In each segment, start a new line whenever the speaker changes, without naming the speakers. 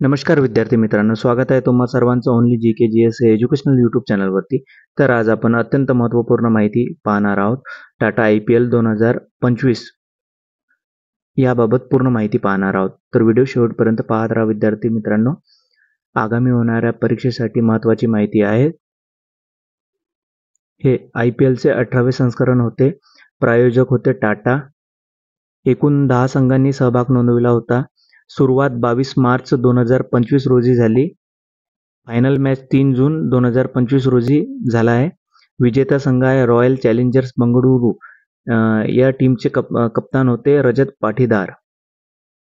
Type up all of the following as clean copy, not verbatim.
नमस्कार विद्यार्थी मित्रांनो, स्वागत आहे तुम्हा सर्वांचं ओनली जी के जी एस एज्युकेशनल यूट्यूब चॅनलवरती. तर आज आपण अत्यंत महत्त्वपूर्ण माहिती पाहणार आहोत. टाटा IPL 2025 याबाबत पूर्ण माहिती पाहणार आहोत. तर व्हिडिओ शेवटपर्यंत पाहत राहा विद्यार्थी मित्रांनो. आगामी होणाऱ्या परीक्षेसाठी महत्त्वाची माहिती आहे. हे IPLचे 18वे संस्करण होते. प्रायोजक होते टाटा. एकूण 10 संघांनी सहभाग नोंदविला होता. सुरुवात 22 मार्च 2025 रोजी झाली. फायनल मॅच 3 जून 2025 रोजी झाला आहे. विजेता संघ आहे रॉयल चॅलेंजर्स बंगळुरू. या टीमचे कप्तान होते रजत पाटीदार.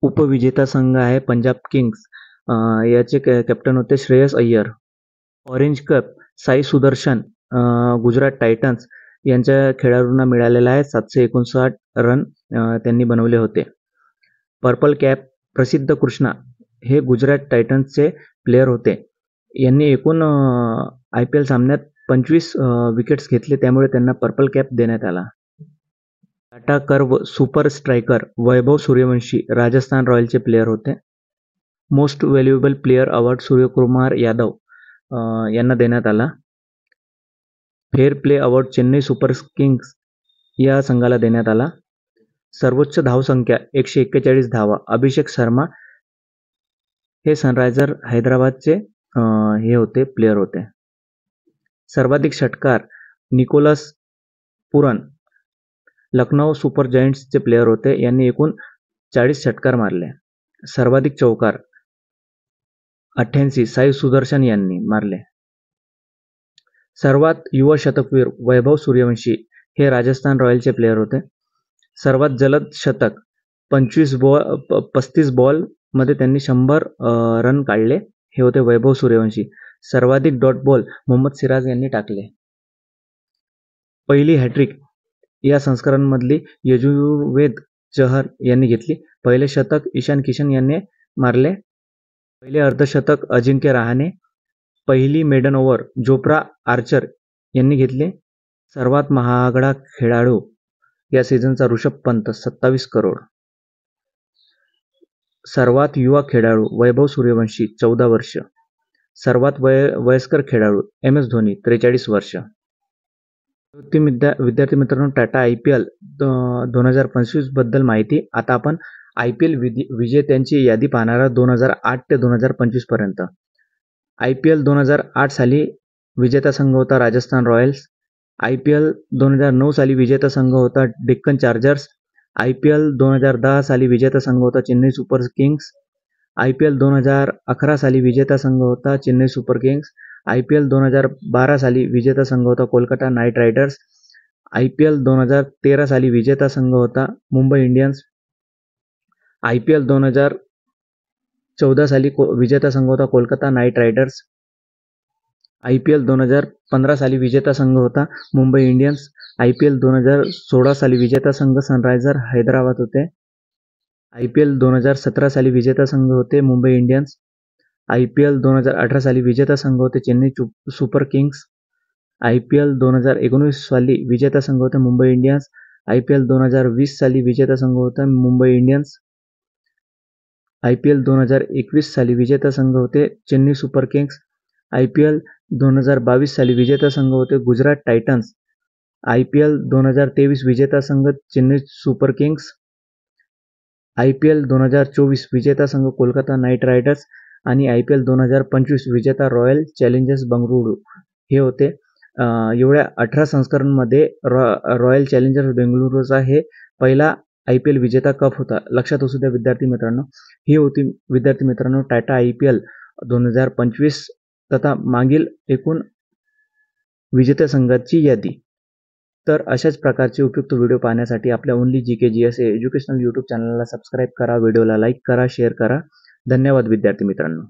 उपविजेता संघ आहे पंजाब किंग्स. याचे कॅप्टन होते Shreyas Iyer. Orange cup Sai Sudarshan Gujarat Titans यांच्या खेळाडूंना मिळालेला आहे. 759 रन त्यांनी बनवले होते. पर्पल कॅप प्रसिद्ध कृष्णा हे गुजरात टायटन्सचे प्लेयर होते. यांनी एकूण IPL सामन्यात 25 विकेट्स घेतले, त्यामुळे त्यांना पर्पल कॅप देण्यात आला. Tata curve super striker Vaibhav Suryavanshi Rajasthan रॉयलचे player होते. Most valuable player award Suryakumar Yadav यांना देण्यात आला. Fair play award Chennai super Kings या संघाला देण्यात आला. सर्वोच्च धावसंख्या 141 धावा अभिषेक शर्मा हे सनरायझर हैदराबादचे हे होते प्लेयर होते. सर्वाधिक षटकार Nicholas Pooran Lucknow super जायंट्सचे player होते. यांनी एकूण 40 षटकार मारले. सर्वाधिक चौकार 88 साई सुदर्शन यांनी मारले. सर्वात युवा शतकवीर वैभव सूर्यवंशी हे राजस्थान रॉयलचे प्लेयर होते. सर्वात जलद शतक 35 बॉल मध्ये त्यांनी 100 रन काढले, हे होते वैभव सूर्यवंशी. सर्वाधिक डॉट बॉल मोहम्मद सिराज यांनी टाकले. पहिली हॅट्रिक या संस्करणमधली यजुवेद चहर यांनी घेतली. पहिले शतक ईशान किशन यांनी मारले. पहिले अर्धशतक अजिंक्य रहाणे. पहिली मेडन ओव्हर जोफ्रा आर्चर यांनी घेतली. सर्वात महागडा खेळाडू या सीझनचा ऋषभ पंत 27 करोड. सर्वात युवा खेळाडू वैभव सूर्यवंशी 14 वर्ष. सर्वात वयस्कर खेळाडू MS धोनी 43 वर्ष. विद्यार्थी मित्रांनो, टाटा IPL 2025 बद्दल माहिती. आता आपण IPL विजेत्यांची यादी पाहणार आहोत 2008 ते 2025 पर्यंत. IPL 2008 साली विजेता संघ होता राजस्थान रॉयल्स. IPL 2009 साली विजेता संघ होता डेक्कन चार्जर्स. IPL 2010 साली विजेता संघ होता चेन्नई सुपर किंग्स. IPL 2011 साली विजेता संघ होता चेन्नई सुपर किंग्स. IPL 2012 साली विजेता संघ होता कोलकाता नाईट रायडर्स. IPL 2013 साली विजेता संघ होता मुंबई इंडियन्स. IPL 2014 साली विजेता संघ होता कोलकाता नाईट रायडर्स. IPL 2015 साली विजेता संघ होता मुंबई इंडियन्स. IPL 2016 साली विजेता संघ सनरायझर हैदराबाद होते. IPL 2017 साली विजेता संघ होते मुंबई इंडियन्स. IPL 2018 साली विजेता संघ होते चेन्नई सुपर किंग्स. IPL 2019 साली विजेता संघ होते मुंबई इंडियन्स. IPL 2020 साली विजेता संघ होता मुंबई इंडियन्स. IPL 2021 साली विजेता संघ होते चेन्नई सुपर किंग्स. IPL 2022 साली विजेता संघ होते गुजरात टायटन्स. IPL 2023 विजेता संघ चेन्नई सुपर किंग्स. IPL 2024 विजेता संघ कोलकाता नाईट रायडर्स आणि IPL 2025 विजेता रॉयल चॅलेंजर्स बंगळुरू हे होते. एवढ्या 18 संस्करणांमध्ये रॉयल चॅलेंजर्स बेंगळुरूचा हे पहिला IPL विजेता कप होता. लक्षात असू द्या विद्यार्थी मित्रांनो. ही होती विद्यार्थी मित्रांनो टाटा IPL 2025 तथा मागील एकूण विजेत्या संघाची यादी. तर अशाच प्रकारचे उपयुक्त व्हिडिओ पाहण्यासाठी आपल्या ओनली GKGS एज्युकेशनल यूट्यूब चॅनलला सबस्क्राईब करा, व्हिडिओला लाईक करा, शेअर करा. धन्यवाद विद्यार्थी मित्रांनो.